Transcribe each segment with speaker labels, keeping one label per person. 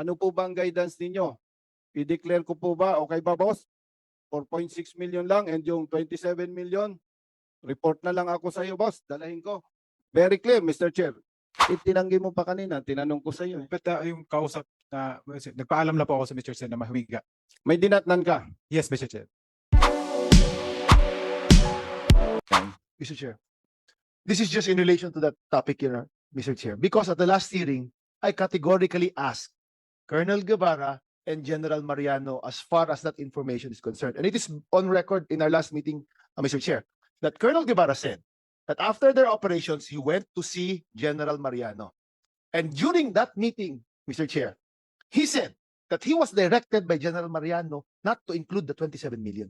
Speaker 1: Ano po ba ang guidance ninyo? I-declare ko po ba, okay ba boss? 4.6 million lang and yung 27 million, report na lang ako sa iyo boss, dalahin ko. Very clear, Mr. Chair. Itinanggi mo pa kanina, tinanong ko sa iyo.
Speaker 2: But yung kausap na, nagpaalam na po ako sa Mr. Chair na mahumiga.
Speaker 1: May dinatnan ka.
Speaker 2: Yes, Mr. Chair.
Speaker 3: Mr. Chair. This is just in relation to that topic here, Mr. Chair. Because at the last hearing, I categorically asked Colonel Guevara and General Mariano as far as that information is concerned. And it is on record in our last meeting, Mr. Chair, that Colonel Guevara said that after their operations, he went to see General Mariano. And during that meeting, Mr. Chair, he said that he was directed by General Mariano not to include the 27 million.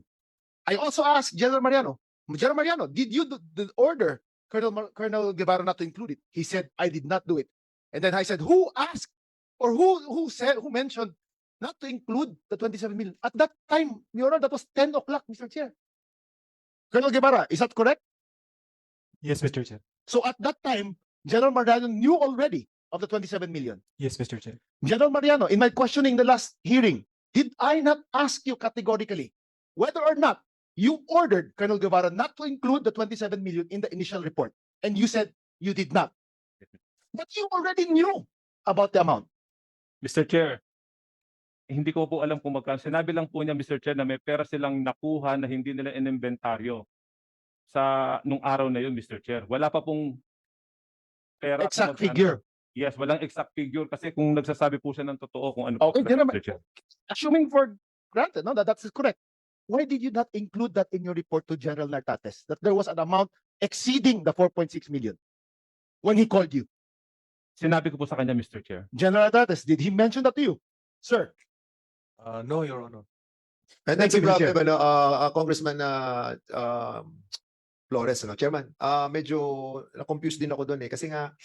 Speaker 3: I also asked General Mariano, did you order Colonel Guevara not to include it? He said, I did not do it. And then I said, who asked or who mentioned not to include the 27 million? At that time, Your Honor, that was 10 o'clock, Mr. Chair. Colonel Guevara, is that correct?
Speaker 2: Yes, Mr. Chair.
Speaker 3: So at that time, General Mariano knew already of the 27 million.
Speaker 2: Yes, Mr. Chair.
Speaker 3: General Mariano, in my questioning the last hearing, did I not ask you categorically whether or not you ordered Colonel Guevara not to include the 27 million in the initial report? And you said you did not. But you already knew about the amount.
Speaker 4: Mr. Chair, hindi ko po alam kung magkano. Sinabi lang po niya, Mr. Chair, na may pera silang nakuha na hindi nila inimbentaryo sa nung araw na yun, Mr. Chair. Wala pa pong pera.
Speaker 3: Exact figure.
Speaker 4: Yes, walang exact figure kasi kung nagsasabi po siya ng totoo kung ano po.
Speaker 3: Okay,
Speaker 4: Mr. Chair.
Speaker 3: Assuming for granted, no, that's correct. Why did you not include that in your report to General Nartates, that there was an amount exceeding the 4.6 million when he called you?
Speaker 4: Sinabi ko po sa kanya, Mr. Chair.
Speaker 3: General Nartates, did he mention that to you, sir?
Speaker 5: No, Your Honor. And
Speaker 3: Thank
Speaker 5: that's
Speaker 3: you,
Speaker 5: the
Speaker 3: Mr.
Speaker 5: problem, Congressman Flores, Chairman. Medyo na-confused din ako doon kasi nga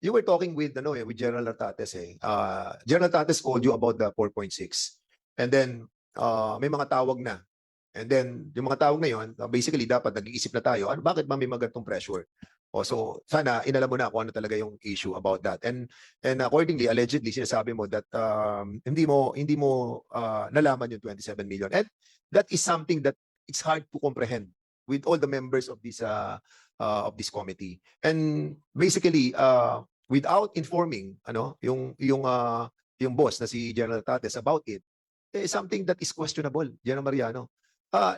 Speaker 5: you were talking with with General Nartates General Nartates called you about the 4.6. And then may mga tawag na. And then yung mga tawag na yon, basically dapat nag-iisip na tayo, bakit ba may mga ganitong pressure? So sana inalam mo na kung ano talaga yung issue about that. And accordingly, allegedly sinasabi mo that hindi mo nalaman yung 27 million. And that is something that it's hard to comprehend with all the members of this committee. And basically without informing yung boss na si General Tates about it, something that is questionable, General Mariano.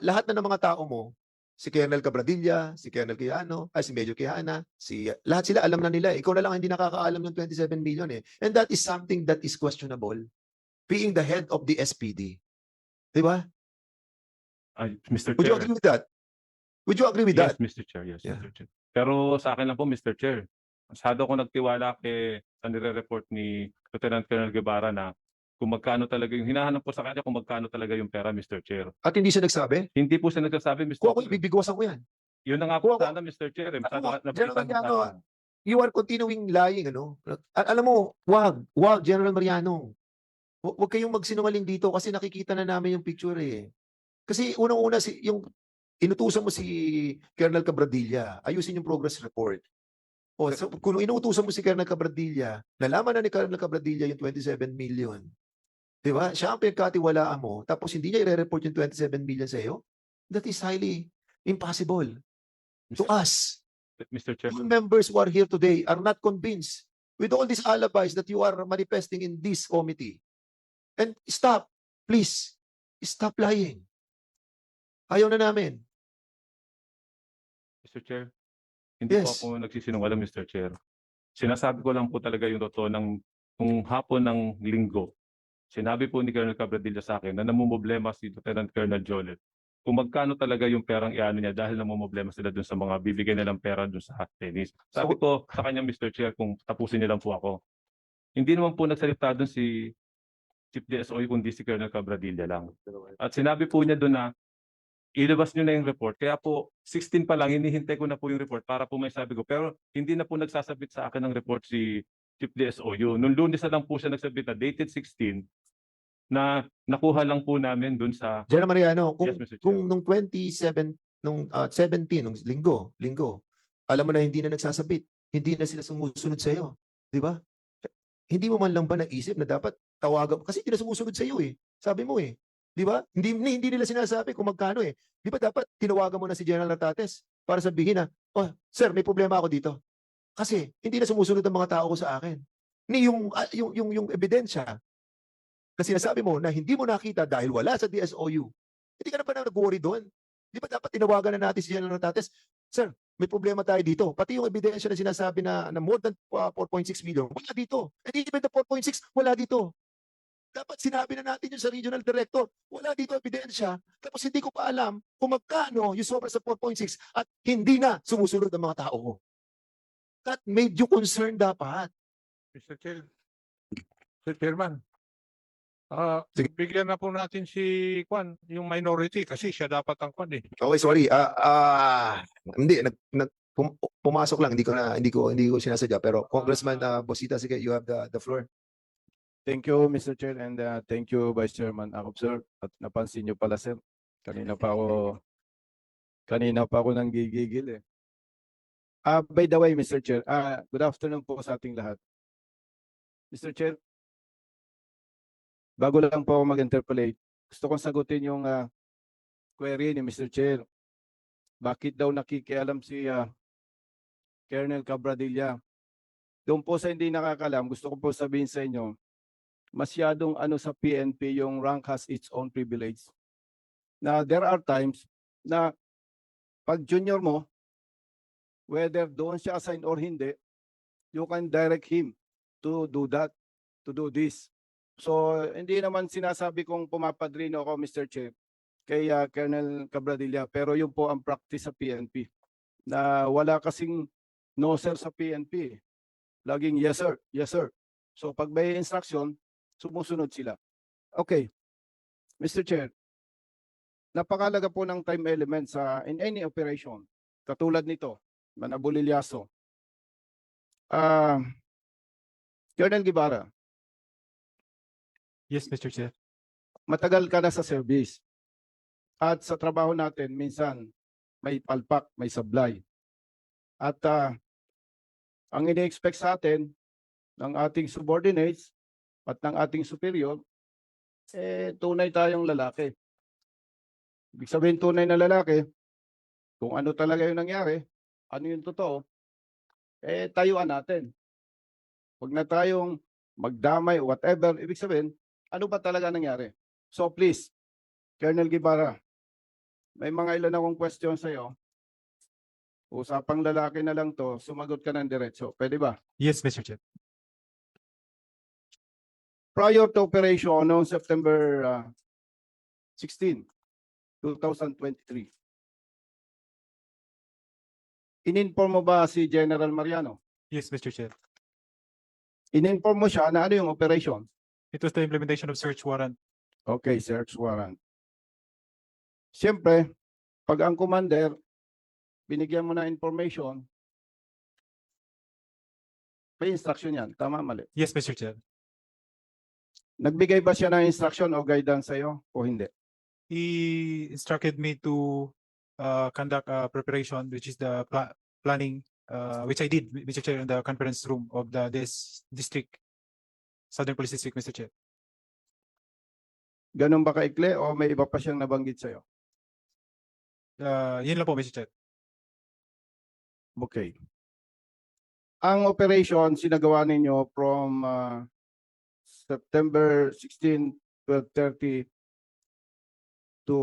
Speaker 5: Lahat na ng mga tao mo, si Colonel Cabradilla, si Colonel Quijano, si Major Quijana, lahat sila alam na nila. Ikaw na lang hindi nakakaalam ng 27 million And that is something that is questionable, being the head of the SPD. Diba?
Speaker 4: Mr.
Speaker 5: Would you
Speaker 4: Chair.
Speaker 5: agree with that? Would you agree with
Speaker 4: Yes,
Speaker 5: that?
Speaker 4: Mr. Chair. Yes,
Speaker 5: Yeah.
Speaker 4: Mr. Chair. Pero sa akin lang po, Mr. Chair, masyado ko nagtiwala sa nire-report ni Lieutenant Colonel Guevara na kung magkano talaga yung hinahanap po sa kanya kung magkano talaga yung pera, Mr. Chair.
Speaker 5: At hindi siya nagsabi?
Speaker 4: Hindi po siya nagsasabi, Mr.
Speaker 5: Kung ako,
Speaker 4: Chair.
Speaker 5: ibibigwasan ko yan.
Speaker 4: Yun na nga po
Speaker 5: Kung ako-
Speaker 4: sana, Mr. Chair.
Speaker 5: General Mariano, you are continuing lying, Alam mo, wag, General Mariano. Huwag kayong magsinungaling dito kasi nakikita na namin yung picture Kasi unang-una, yung inutusan mo si Colonel Cabradilla, ayusin yung progress report. So, kung inutusan mo si Colonel Cabradilla, nalaman na ni Colonel Cabradilla yung 27 million. Di ba? Siya ang pinagkatiwalaan mo, tapos hindi niya i-report yung 27 million sa iyo? That is highly impossible. To us,
Speaker 4: Mr. Chair.
Speaker 5: all members who are here today are not convinced with all these alibis that you are manifesting in this committee. And stop, please, stop lying. Ayaw na namin.
Speaker 4: Mr. Chair, hindi po
Speaker 5: Yes.
Speaker 4: ako nagsisinungaling, Mr. Chair. Sinasabi ko lang po talaga yung totoo kung hapon ng linggo. Sinabi po ni Colonel Cabradilla sa akin na namumblema si Lieutenant Colonel Jolet kung magkano talaga yung perang iano niya dahil namumblema sila dun sa mga bibigyan nilang pera dun sa hot tennis. Sabi ko sa kanya, Mr. Chair, kung tapusin niya lang po ako. Hindi naman po nagsalita dun si Chief DSOE kundi si Colonel Cabradilla lang. At sinabi po niya dun na ilabas niyo na yung report. Kaya po 16 pa lang hinihintay ko na po yung report para po may sabi ko. Pero hindi na po nagsasabit sa akin ng report si Chief DSOU. Noong Lunes na lang po siya nagsabit na dated 16 na nakuha lang po namin dun sa
Speaker 5: General Mariano,
Speaker 4: Yes, Mr. Chair.
Speaker 5: kung nung 17, nung linggo, alam mo na hindi na nagsasabit, hindi na sila sumusunod sa iyo, di ba? hindi mo man lang ba naisip na dapat tawagan, kasi hindi na sumusunod sa iyo eh. Sabi mo eh. Di ba? Hindi nila sinasabi kung magkano eh. Di ba dapat tinawagan mo na si General Natates para sabihin na, oh, sir, may problema ako dito. Kasi hindi na sumusunod ang mga tao ko sa akin. Ni yung ebidensya na sinasabi mo na hindi mo nakita dahil wala sa DSOU. Hindi ka na ba nag-worry doon? Di ba dapat tinawagan na natin si General Natates, sir, may problema tayo dito. Pati yung ebidensya na sinasabi na more than 4.6 million, wala dito. And even the 4.6, wala dito. Dapat sinabi na natin yun sa regional director. Wala dito ebidensya. Tapos hindi ko pa alam kung magkano yung sobra sa 4.6 at hindi na sumusunod ang mga tao ko. That made you concerned dapat.
Speaker 6: Mr. Chair. Mr. Chairman.
Speaker 5: Sige.
Speaker 6: Bigyan na po natin si Kwan, yung minority kasi siya dapat ang Kwan eh.
Speaker 5: Okay, sorry. Hindi pumasok lang, hindi ko sinasadya, pero Congressman Bosita, sige, you have the floor.
Speaker 1: Thank you, Mr. Chair, and thank you, Vice Chairman Akop, sir. At napansin niyo pala, sir. Kanina pa ako nanggigigil eh. By the way, Mr. Chair, good afternoon po sa ating lahat. Mr. Chair, bago lang po ako mag-interpolate, gusto kong sagutin yung query ni Mr. Chair. Bakit daw nakikialam si Colonel Cabradilla? Doon po sa hindi nakakalam, gusto ko po sabihin sa inyo, masyadong sa PNP yung rank has its own privilege. Na there are times na pag junior mo, whether doon siya assign or hindi, you can direct him to do that, to do this. So, hindi naman sinasabi kong pumapadrino ako, Mr. Chair, kay Colonel Cabradilla, pero yun po ang practice sa PNP. Na wala kasing no sir sa PNP. Laging yes sir, yes sir. So, pag may instruction, sumusunod sila. Okay. Mr. Chair, napakalaga po ng time element in any operation. Katulad nito, Manabulilyaso. Colonel Guevara,
Speaker 2: Yes, Mr. Chair.
Speaker 1: matagal ka na sa service. At sa trabaho natin, minsan may palpak, may sablay. At ang ini-expect sa atin ng ating subordinates at ng ating superior, tunay tayong lalaki. Ibig sabihin tunay na lalaki, kung ano talaga yung nangyari, ano yung totoo, tayuan natin. Huwag na tayong magdamay, whatever. Ibig sabihin, ano ba talaga nangyari? So please, Colonel Guevara, may mga ilan akong question sa'yo. Usapang lalaki na lang to, sumagot ka ng diretso. Pwede ba?
Speaker 2: Yes, Mr. Chair.
Speaker 1: Prior to operation noong September 16, 2023, in-inform mo ba si General Mariano?
Speaker 2: Yes, Mr. Chair.
Speaker 1: In-inform mo siya na ano yung operation?
Speaker 2: It was the implementation of search warrant.
Speaker 1: Okay, search warrant. Siyempre, pag ang commander, binigyan mo na information, may instruction yan. Tama, mali.
Speaker 2: Yes, Mr. Chair.
Speaker 1: Nagbigay ba siya ng instruction o guidance sa'yo o hindi?
Speaker 2: He instructed me to conduct a preparation, which is the planning, which I did, Mr. Chair, in the conference room of this district, Southern Police District, Mr. Chair.
Speaker 1: Ganun ba kaikli o may iba pa siyang nabanggit sa'yo?
Speaker 2: Yun lang po, Mr. Chair.
Speaker 1: Okay. Ang operation sinagawa ninyo from September 16, 12:30 to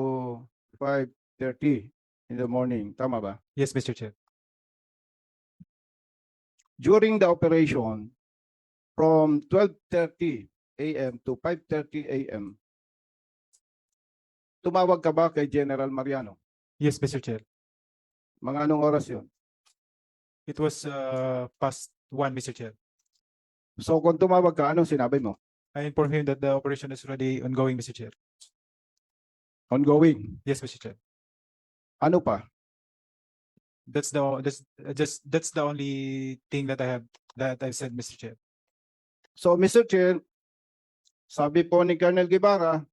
Speaker 1: 5:30 in the morning. Tama ba?
Speaker 2: Yes, Mr. Chair.
Speaker 1: During the operation, from 12:30 a.m. to 5:30 a.m., tumawag ka ba kay General Mariano?
Speaker 2: Yes, Mr. Chair.
Speaker 1: Mga anong oras yun?
Speaker 2: It was past 1, Mr. Chair.
Speaker 1: So kung tumawag ka, anong sinabi mo?
Speaker 2: I informed him that the operation is already ongoing, Mr. Chair.
Speaker 1: Ongoing.
Speaker 2: Yes, Mr. Chair.
Speaker 1: Ano pa?
Speaker 2: That's the only thing that I've said, Mr. Chair.
Speaker 1: So Mr. Chair, sabi po ni Colonel Guevara,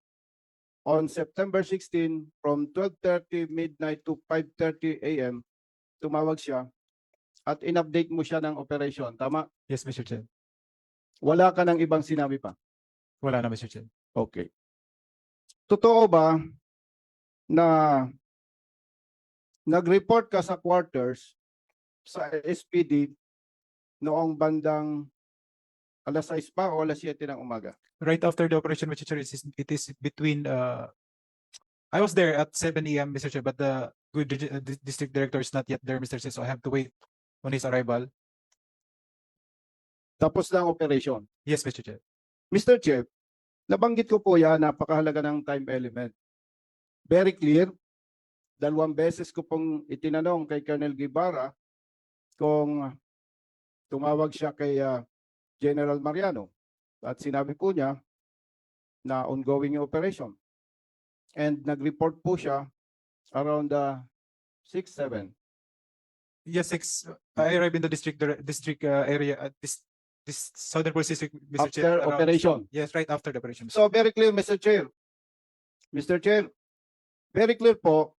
Speaker 1: on September 16 from 12:30 midnight to 5:30 a.m., tumawag siya at in-update mo siya ng operation. Tama?
Speaker 2: Yes, Mr. Chair.
Speaker 1: Wala ka ng ibang sinabi pa?
Speaker 2: Wala na, Mr. Chair.
Speaker 1: Okay. Totoo ba na nag-report ka sa quarters sa SPD noong bandang alas 6 pa o alas 7 ng umaga?
Speaker 2: Right after the operation, Mr. Chair, it is between, I was there at 7 a.m., Mr. Chair, but the district director is not yet there, Mr. Chair, so I have to wait on his arrival.
Speaker 1: Tapos na ang operation.
Speaker 2: Yes, Mr. Chair.
Speaker 1: Mr. Chair, nabanggit ko po yan, napakahalaga ng time element. Very clear. 2 beses ko pong itinanong kay Colonel Guevara kung tumawag siya kay General Mariano. At sinabi po niya na ongoing yung operation. And nag-report po siya around 6-7.
Speaker 2: Yes, I arrived in the district area at this Southern Police District, Mr. Chair.
Speaker 1: After operation.
Speaker 2: Yes, right after the operation.
Speaker 1: So very clear, Mr. Chair. Mr. Chair, very clear po,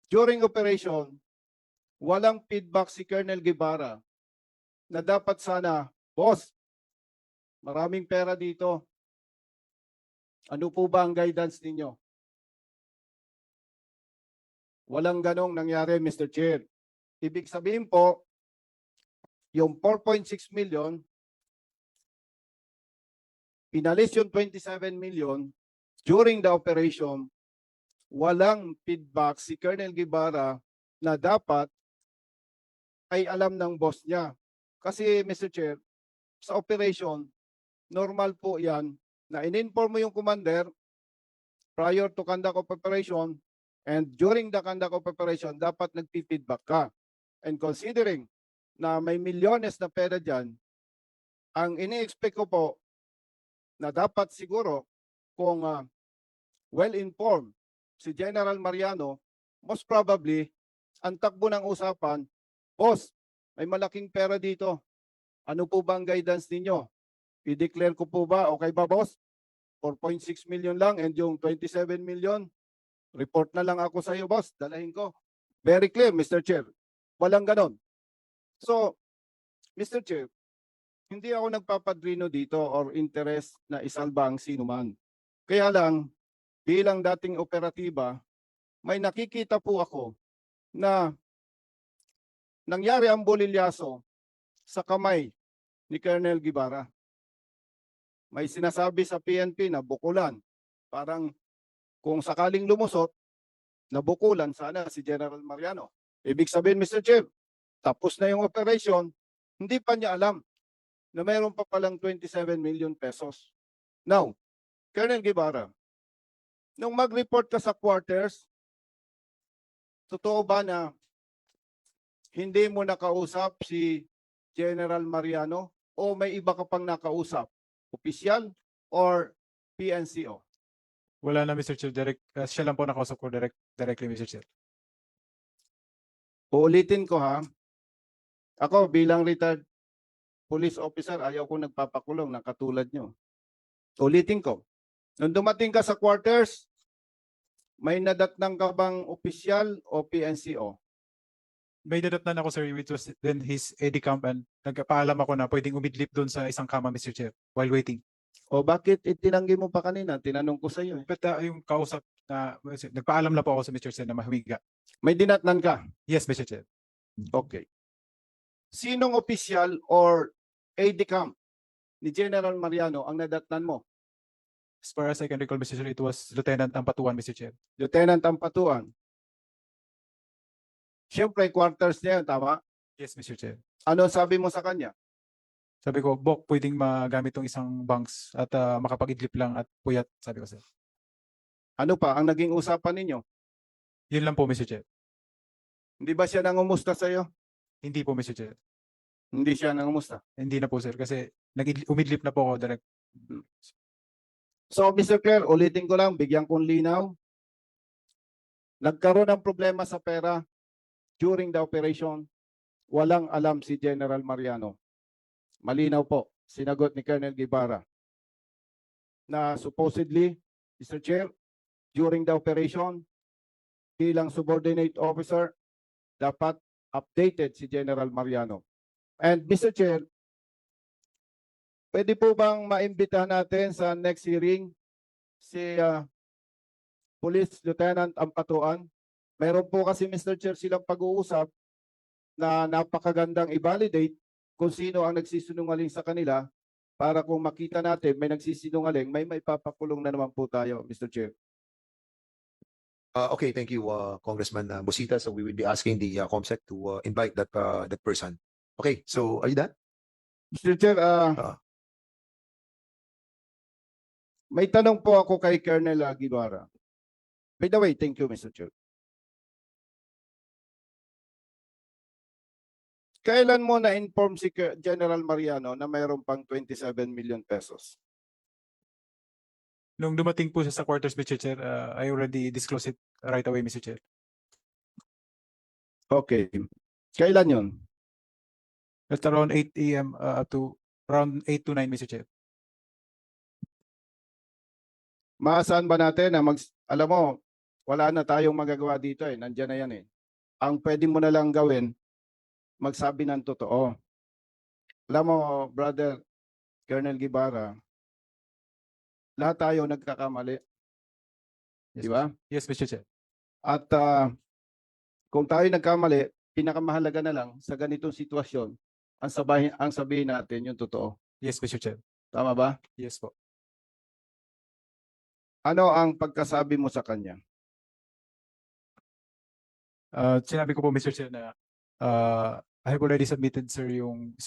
Speaker 1: during operation, walang feedback si Colonel Guevara na dapat sana, boss, maraming pera dito. Ano po ba ang guidance ninyo? Walang ganong nangyari, Mr. Chair. Ibig sabihin po, yung 4.6 million, pinalis yung 27 million during the operation, walang feedback si Colonel Guevara na dapat ay alam ng boss niya. Kasi, Mr. Chair, sa operation, normal po yan na in-inform mo yung commander prior to conduct of operation and during the conduct of operation, dapat nagpi-feedback ka. And considering na may milyones na pera dyan, ang ini-expect ko po na dapat siguro kung well-informed si General Mariano, most probably, ang takbo ng usapan, boss, may malaking pera dito. Ano po ba ang guidance ninyo? I-declare ko po ba, okay ba boss? 4.6 million lang and yung 27 million, report na lang ako sa iyo boss, dalahin ko. Very clear, Mr. Chair. Walang ganon. So, Mr. Chair, hindi ako nagpapadrino dito or interest na isalba ang sino man. Kaya lang, bilang dating operatiba, may nakikita po ako na nangyari ang bolilyaso sa kamay ni Colonel Guevara. May sinasabi sa PNP na bukulan. Parang kung sakaling lumusot, nabukulan sana si General Mariano. Ibig sabihin, Mr. Chair, tapos na yung operation, hindi pa niya alam na mayroon pa palang 27 million pesos. Now, Colonel Guevara, nung mag-report ka sa quarters, totoo ba na hindi mo nakausap si General Mariano o may iba ka pang nakausap? Opisyal or PNCO?
Speaker 2: Wala na, Mr. Chair. Siya lang po nakausap ko directly, Mr. Chair.
Speaker 1: Uulitin ko ha. Ako bilang retired police officer, ayaw ko nagpapakulong na katulad nyo. Ulitin ko. Nung dumating ka sa quarters, may nadatnang ka bang opisyal o PNCO?
Speaker 2: May dadatnan ako, sir, which was then his AD camp, and nagpaalam ako na pwedeng umidlip doon sa isang kama, Mr. Chair, while waiting.
Speaker 1: O bakit itinanggi mo pa kanina? Tinanong ko sa iyo.
Speaker 2: But yung kausap na, nagpaalam na po ako sa Mr. Chair na mahumiga.
Speaker 1: May dinatnan ka?
Speaker 2: Yes, Mr. Chair.
Speaker 1: Okay. Sinong opisyal or AD camp ni General Mariano ang nadatnan mo?
Speaker 2: As far as I can recall, Mr. Chair, it was Lieutenant Ampatuan, Mr. Chair.
Speaker 1: Lieutenant Ampatuan. Siyempre, quarters niya, tama?
Speaker 2: Yes, Mr. Chair.
Speaker 1: Ano sabi mo sa kanya?
Speaker 2: Sabi ko, Bok, pwedeng magamit tong isang banks at makapag-idlip lang at puyat, sabi ko, sir.
Speaker 1: Ano pa ang naging usapan ninyo?
Speaker 2: Yun lang po, Mr. Chair.
Speaker 1: Hindi ba siya nangumusta sa iyo?
Speaker 2: Hindi po, Mr. Chair.
Speaker 1: Hindi siya nangumusta.
Speaker 2: Hindi na po, sir, kasi umidlip na po ako direct.
Speaker 1: So, Mr. Claire, ulitin ko lang, bigyan kong linaw. Nagkaroon ng problema sa pera during the operation. Walang alam si General Mariano. Malinaw po, sinagot ni Colonel Guevara na supposedly, Mr. Chair, during the operation, bilang subordinate officer, dapat updated si General Mariano. And Mr. Chair, Pwede po bang maimbitahan natin sa next hearing si Police Lieutenant Ampatuan? Meron po kasi Mr. Chair silang pag-uusap na napakagandang i-validate kung sino ang nagsisinungaling sa kanila para kung makita natin may nagsisinungaling, may maipapakulong na naman po tayo, Mr. Chair.
Speaker 5: Okay, thank you, Congressman Busita. So we will be asking the COMSEC to invite that person. Okay, so are you done?
Speaker 1: Mr. Chair, may tanong po ako kay Colonel Guevara. By the way, thank you, Mr. Chair. Kailan mo na-inform si General Mariano na mayroon pang 27 million pesos?
Speaker 2: Nung dumating po siya sa quarters, Mr. Chair, I already disclosed it right away, Mr. Chair.
Speaker 1: Okay. Kailan yun?
Speaker 2: At around 8 a.m. Up to around 8 to 9, Mr. Chair.
Speaker 1: Maasahan ba natin na alam mo, wala na tayong magagawa dito eh. Nandiyan na yan eh. Ang pwede mo na lang gawin, magsabi ng totoo. Alam mo, brother Colonel Guevara, lahat tayo nagkakamali. Di ba?
Speaker 2: Yes, Mr. Chair.
Speaker 1: At kung tayo nagkamali, pinakamahalaga na lang sa ganitong sitwasyon, ang sabihin natin yung totoo.
Speaker 2: Yes, Mr. Chair.
Speaker 1: Tama ba?
Speaker 2: Yes po.
Speaker 1: Ano ang pagkasabi mo sa kanya?
Speaker 2: Sinabi ko po, Mr. Chair, na I have already submitted, sir, yung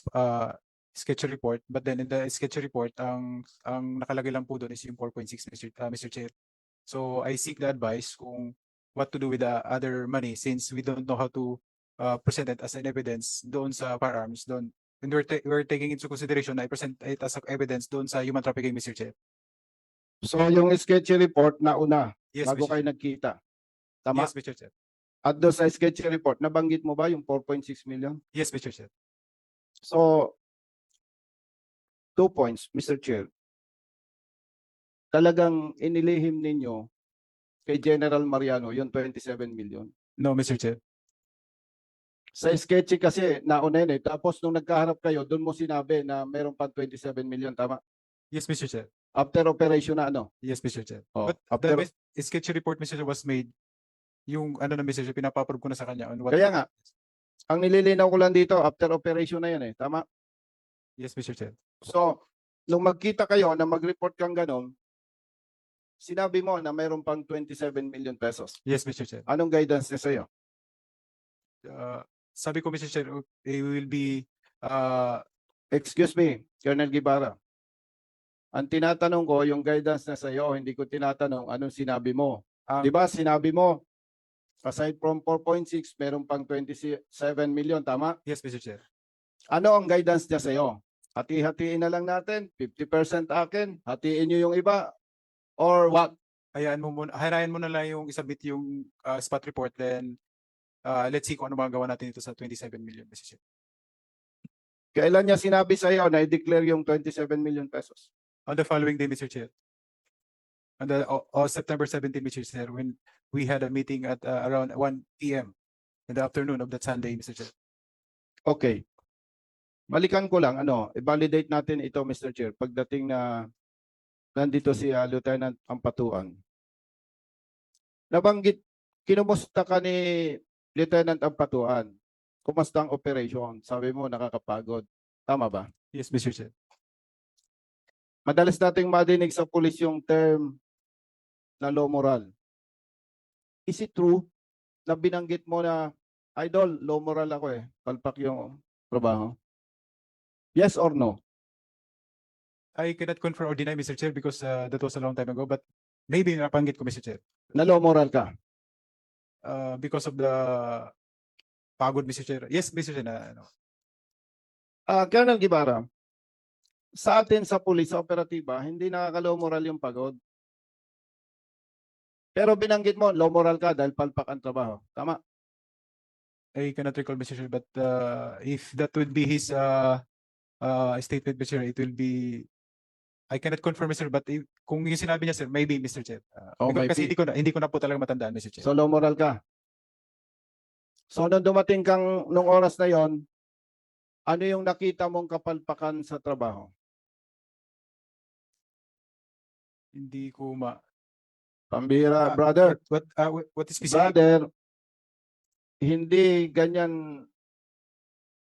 Speaker 2: sketch report, but then in the sketch report, ang nakalagay lang po doon is yung 4.6, Mr. Chair. So I seek the advice kung what to do with the other money since we don't know how to present it as an evidence doon sa firearms doon. And we're taking into consideration na i-present it as evidence doon sa human trafficking, Mr. Chair.
Speaker 1: So yung sketchy report na una,
Speaker 2: Yes,
Speaker 1: bago
Speaker 2: Mr.
Speaker 1: kayo nagkita. Tama?
Speaker 2: Yes, Mr. Chair.
Speaker 1: At doon sa sketchy report, nabanggit mo ba yung 4.6 million?
Speaker 2: Yes, Mr. Chair.
Speaker 1: So, 2 points, Mr. Chair. Talagang inilihim ninyo kay General Mariano yung 27 million.
Speaker 2: No, Mr. Chair.
Speaker 1: Sa sketchy kasi, nauna yun eh. Tapos nung nagkaharap kayo, doon mo sinabi na meron pang 27 million, tama?
Speaker 2: Yes, Mr. Chair.
Speaker 1: After operation na ano?
Speaker 2: Yes, Mr. Chair.
Speaker 1: Oh,
Speaker 2: But
Speaker 1: after,
Speaker 2: the sketch report, Mr. Chair, was made yung ano na, Mr. Chair, pinapaprove ko na sa kanya on what.
Speaker 1: kaya nga, ang nililinaw ko lang dito, after operation na yan eh. Tama?
Speaker 2: Yes, Mr. Chair.
Speaker 1: So, nung magkita kayo na mag-report kang ganon, sinabi mo na mayroon pang 27 million pesos.
Speaker 2: Yes, Mr. Chair.
Speaker 1: Anong guidance niya sa'yo?
Speaker 2: Sabi ko, Mr. Chair, it will be
Speaker 1: Excuse me, Colonel Guevara. Ang tinatanong ko, yung guidance na sa'yo, hindi ko tinatanong anong sinabi mo.
Speaker 2: ang
Speaker 1: Di ba, sinabi mo, aside from 4.6, meron pang 27 million, tama?
Speaker 2: yes, Mr. Chair.
Speaker 1: Ano ang guidance niya sa'yo? Hati-hatiin na lang natin, 50% akin, hatiin niyo yung iba, or what?
Speaker 2: Hayaan mo na lang yung isubmit yung spot report, then let's see kung ano magawa natin ito sa 27 million, Mr. Chair.
Speaker 1: Kailan niya sinabi sa'yo na i-declare yung 27 million pesos?
Speaker 2: On the following day, Mr. Chair. On the September 17, Mr. Chair, when we had a meeting at around 1 p.m. in the afternoon of that Sunday, Mr. Chair.
Speaker 1: Okay. Balikan ko lang, i-validate natin ito, Mr. Chair, pagdating na nandito si Lieutenant Ampatuan. Nabanggit, kinumusta ka ni Lieutenant Ampatuan? Kumusta ang operation? Sabi mo, nakakapagod. Tama ba?
Speaker 2: Yes, Mr. Chair.
Speaker 1: Madalas nating madinig sa pulis yung term na low moral. Is it true na binanggit mo na, Idol, low moral ako eh. Palpak yung trabaho. Yes or no?
Speaker 2: I cannot confirm or deny, Mr. Chair, because that was a long time ago, but maybe napanggit ko, Mr. Chair.
Speaker 1: Na low moral ka?
Speaker 2: Because of the pagod, Mr. Chair. Yes, Mr. Chair,
Speaker 1: Colonel Guevara, sa atin sa pulis, sa operatiba, hindi nakaka-low moral yung pagod. Pero binanggit mo, low moral ka dahil palpak ang trabaho. Tama?
Speaker 2: I cannot recall, Mr. Chair, but if that would be his statement, Mr. Chair, it will be, I cannot confirm, Mr. But kung yung sinabi niya, sir, maybe, Mr. Chair. Kasi hindi ko na po talaga matandaan, Mr. Chair.
Speaker 1: So low moral ka. So nung dumating kang nung oras na yon, ano yung nakita mong kapalpakan sa trabaho?
Speaker 2: Hindi ko
Speaker 1: Pambira, brother.
Speaker 2: what is specific?
Speaker 1: Brother, hindi ganyan,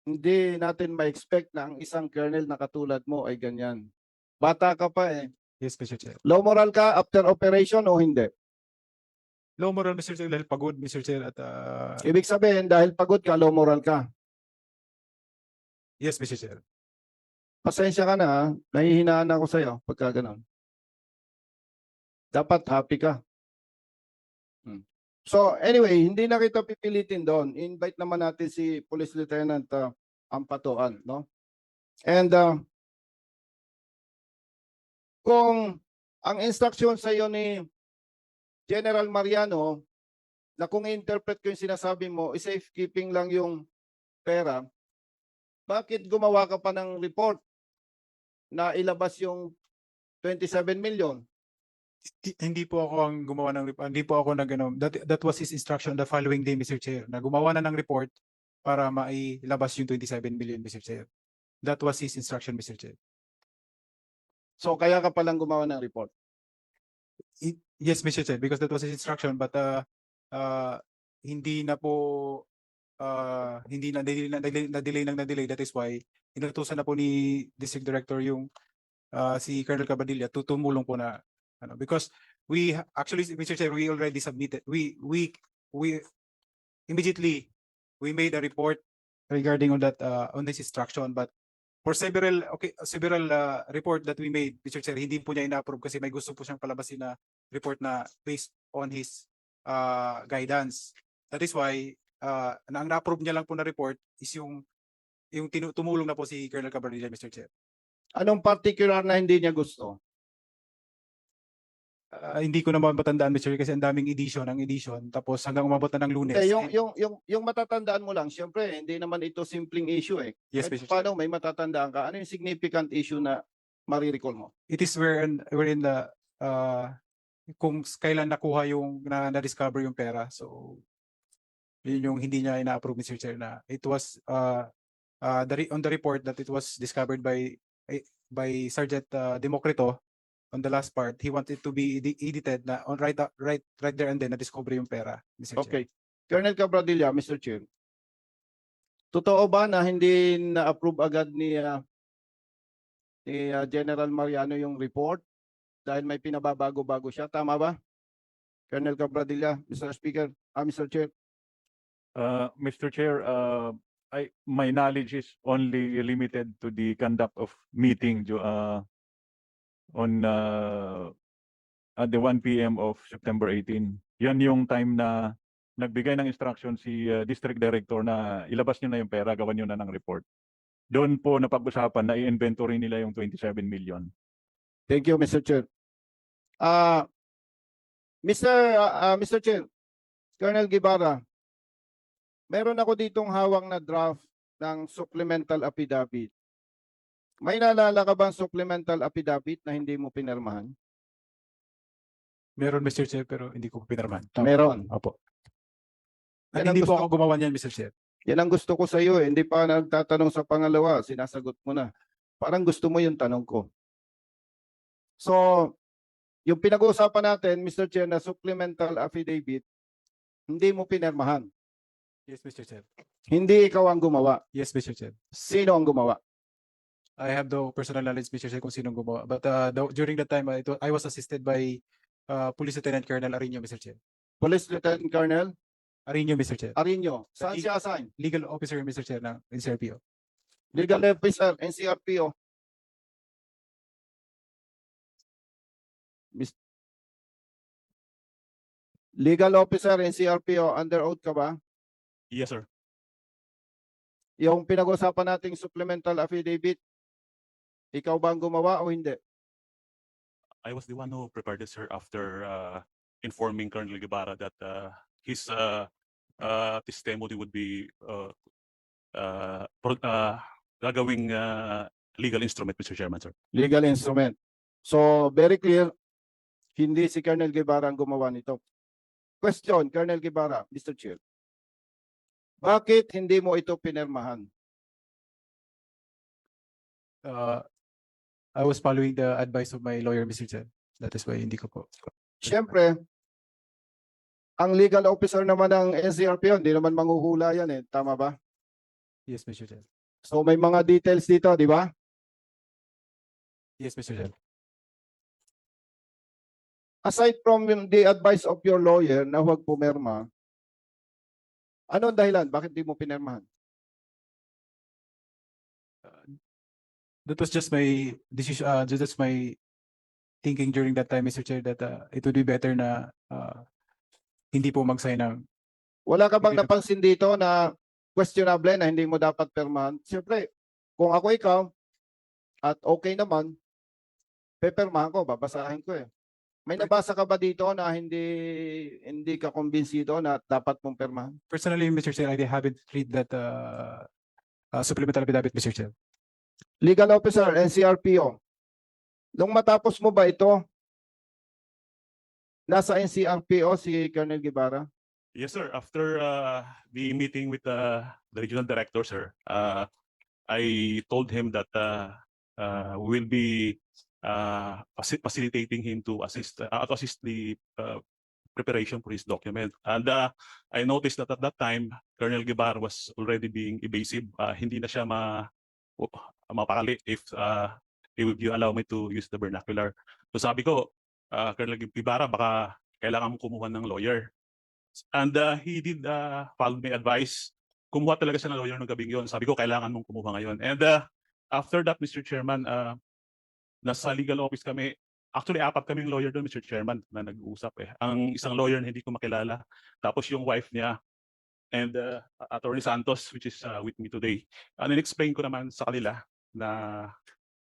Speaker 1: hindi natin ma-expect na ang isang colonel na katulad mo ay ganyan. Bata ka pa eh.
Speaker 2: Yes, Mr. Chair.
Speaker 1: Low moral ka after operation o hindi?
Speaker 2: Low moral, Mr. Chair, dahil pagod, Mr. Chair, at
Speaker 1: Ibig sabihin, dahil pagod ka, low moral ka.
Speaker 2: yes, Mr. Chair.
Speaker 1: Pasensya ka na ha. Nahihinaan ako sa'yo pagka ganun. Dapat happy ka. So anyway, hindi na kita pipilitin doon. Invite naman natin si Police Lieutenant Ampatuan, no? And kung ang instruction sa iyo ni General Mariano na kung i-interpret ko yung sinasabi mo, safekeeping lang yung pera, bakit gumawa ka pa ng report na ilabas yung 27 million?
Speaker 2: Hindi po ako ang gumawa ng report. Hindi po ako that was his instruction the following day, Mr. Chair, na gumawa na ng report para mailabas yung 27 million, Mr. Chair. That was his instruction, Mr. Chair.
Speaker 1: So kaya ka palang gumawa ng report.
Speaker 2: Yes, Mr. Chair, because that was his instruction, but hindi na po hindi na-delay. That is why inutusan na po ni District Director yung si Colonel Cabadilla to tumulong po na because we actually, Mr. Chair, we already submitted, we immediately we made a report regarding on that on this instruction, but for several report that we made, Mr. Chair, hindi po niya ina-approve kasi may gusto po siyang palabasin na report na based on his guidance. That is why ang na-approve niya lang po na report is yung tumulong na po si Colonel Cabadilla, Mr. Chair.
Speaker 1: Anong particular na hindi niya gusto?
Speaker 2: Hindi ko naman matandaan, Mr. Chair, kasi ang daming edition, tapos hanggang umabot na ng Lunes.
Speaker 1: Eh, yung matatandaan mo lang, syempre, hindi naman ito simpleng issue eh.
Speaker 2: Yes,
Speaker 1: Kahit
Speaker 2: Mr. Chair.
Speaker 1: paano may matatandaan ka? Ano yung significant issue na marirecall mo?
Speaker 2: It is wherein the kung kailan nakuha yung na-discover yung pera. So yun yung hindi niya ina-approve, Mr. Chair, na it was on the report that it was discovered by Sergeant Democrito. On the last part, he wanted to be edited na on right there and then na-discover yung pera, Mr. Chair.
Speaker 1: Okay. Colonel Cabradilla, Mr. Chair. Totoo ba na hindi na-approve agad ni General Mariano yung report dahil may pinababago-bago siya? Tama ba? Colonel Cabradilla, Mr. Speaker, Mr. Chair.
Speaker 7: Mr. Chair, my knowledge is only limited to the conduct of meeting on at the 1 p.m. of September 18. Yan yung time na nagbigay ng instruction si District Director na ilabas nyo na yung pera, gawan nyo na ng report. Doon po napag-usapan na i-inventory nila yung 27 million.
Speaker 1: Thank you, Mr. Chair. Mr. Chair, Colonel Guevara, meron ako ditong hawak na draft ng supplemental affidavit. May naalala ka bang supplemental affidavit na hindi mo pinirmahan?
Speaker 2: Meron, Mr. Chair, pero hindi ko pinirmahan.
Speaker 1: Meron.
Speaker 2: Opo.
Speaker 1: Yan
Speaker 2: At
Speaker 1: ang
Speaker 2: hindi po
Speaker 1: gusto-
Speaker 2: ako gumawa niyan, Mr. Chair.
Speaker 1: Yan ang gusto ko sa iyo eh. Hindi pa nagtatanong sa pangalawa, sinasagot mo na. Parang gusto mo yung tanong ko. So, yung pinag-uusapan natin, Mr. Chair, na supplemental affidavit, hindi mo pinirmahan.
Speaker 2: Yes, Mr. Chair.
Speaker 1: Hindi ikaw ang gumawa.
Speaker 2: Yes, Mr. Chair.
Speaker 1: Sino ang gumawa?
Speaker 2: I have the personal knowledge, Mr. Chair, kung sinong gumawa. But during that time, I was assisted by Police Lieutenant Colonel Arino, Mr. Chair.
Speaker 1: Police Lieutenant Colonel
Speaker 2: Arino, Mr. Chair.
Speaker 1: Arino. Saan siya assign?
Speaker 2: Legal officer, Mr. Chair, ng NCRPO.
Speaker 1: Legal Officer, NCRPO. Legal Officer, NCRPO, under oath ka ba?
Speaker 7: Yes, sir.
Speaker 1: Yung pinag-usapan nating supplemental affidavit, ikaw ba ang gumawa o hindi?
Speaker 8: I was the one who prepared it, sir, after informing Colonel Guevara that his testimony would be gagawing legal instrument, Mr. Chairman, sir.
Speaker 1: Legal instrument. So, very clear, hindi si Colonel Guevara ang gumawa nito. Question, Colonel Guevara, Mr. Chair. Bakit hindi mo ito pinirmahan?
Speaker 2: I was following the advice of my lawyer, Mr. Chair. That is why hindi ko po.
Speaker 1: Siyempre, ang legal officer naman ng NCRPO, hindi naman manghuhula yan eh. Tama ba?
Speaker 2: Yes, Mr. Chair.
Speaker 1: So may mga details dito, di ba?
Speaker 2: Yes, Mr. Chair.
Speaker 1: Aside from the advice of your lawyer na huwag pumirma, ano ang dahilan? Bakit di mo pinirmahan?
Speaker 2: That was just my decision, just my thinking during that time, Mr. Chair, that it would be better na hindi po mag-sign ng.
Speaker 1: Wala ka bang
Speaker 2: Hindi na-
Speaker 1: napansin dito na questionable na hindi mo dapat pirmahan? Siyempre, kung ako ikaw at okay naman, pepirmahan ko, babasahin ko eh. May nabasa ka ba dito na hindi ka kumbinsido na dapat mong pirmahan?
Speaker 2: Personally, Mr. Chair, I haven't read that supplemental affidavit, Mr. Chair.
Speaker 1: Legal officer, NCRPO. Nung matapos mo ba ito, nasa NCRPO si Colonel Guevara?
Speaker 8: Yes, sir. After the meeting with the regional director, sir, I told him that we will be facilitating him to assist the preparation for his document. And I noticed that at that time, Colonel Guevara was already being evasive. Hindi na siya mapakali if he would allow me to use the vernacular. So sabi ko, Colonel Guevara, baka kailangan mo kumuha ng lawyer. And he did follow my advice. Kumuha talaga siya ng lawyer ng gabing yun. Sabi ko, kailangan mong kumuha ngayon. And after that, Mr. Chairman, nasa legal office kami. Actually, 4 kaming lawyer doon, Mr. Chairman, na nag-uusap eh. Ang isang lawyer na hindi ko makilala. Tapos yung wife niya and Attorney Santos, which is with me today. And in-explain ko naman sa kanila na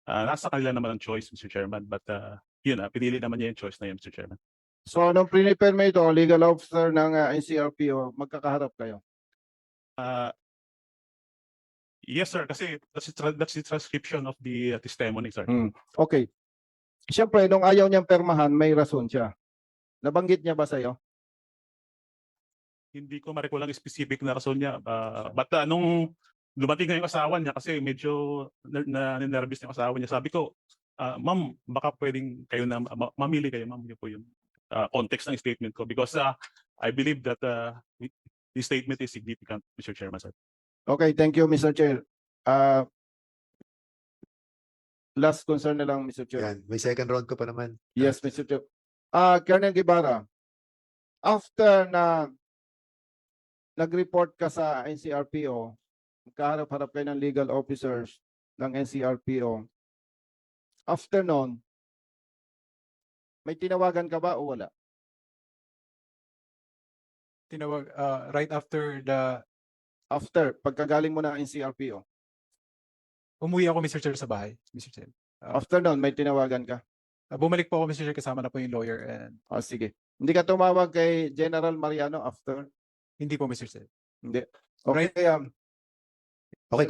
Speaker 8: nasa kanila naman ang choice, Mr. Chairman. But yun, pinili naman niya yung choice na yun, Mr. Chairman.
Speaker 1: So nung prepare mo ito, legal officer ng NCRPO, magkakaharap kayo.
Speaker 8: Yes, sir. Kasi that's the transcription of the testimony, sir.
Speaker 1: Okay. Siyempre, nung ayaw niyang permahan, may rason siya. Nabanggit niya ba sa'yo?
Speaker 8: Hindi ko ma-recall ang specific na rason niya. But nung dumating na yung asawa niya, kasi medyo nervous yung asawa niya, sabi ko, ma'am, baka pwedeng kayo na mamili kayo, ma'am. Yun po yung context ng statement ko. Because I believe that the statement is significant, Mr. Chairman, sir.
Speaker 1: Okay, thank you, Mr. Chair. Last concern na lang, Mr. Chair.
Speaker 5: Yan, may second round ko pa naman.
Speaker 1: Yes, Mr. Chair. Colonel Guevara, after na nag-report ka sa NCRPO, magkaharap-harap kayo ng legal officers ng NCRPO, after nun, may tinawagan ka ba o wala?
Speaker 2: Tinawag, right after the,
Speaker 1: After, pagkagaling mo ng NCRPO.
Speaker 2: umuwi ako, Mr. Chair, sa bahay, Mr. Chair.
Speaker 1: After nun, may tinawagan ka.
Speaker 2: Bumalik po ako, Mr. Chair, kasama na po yung lawyer and
Speaker 1: Sige. Hindi ka tumawag kay General Mariano after?
Speaker 2: hindi po, Mr. Chair.
Speaker 1: Hindi. Okay,
Speaker 5: Okay,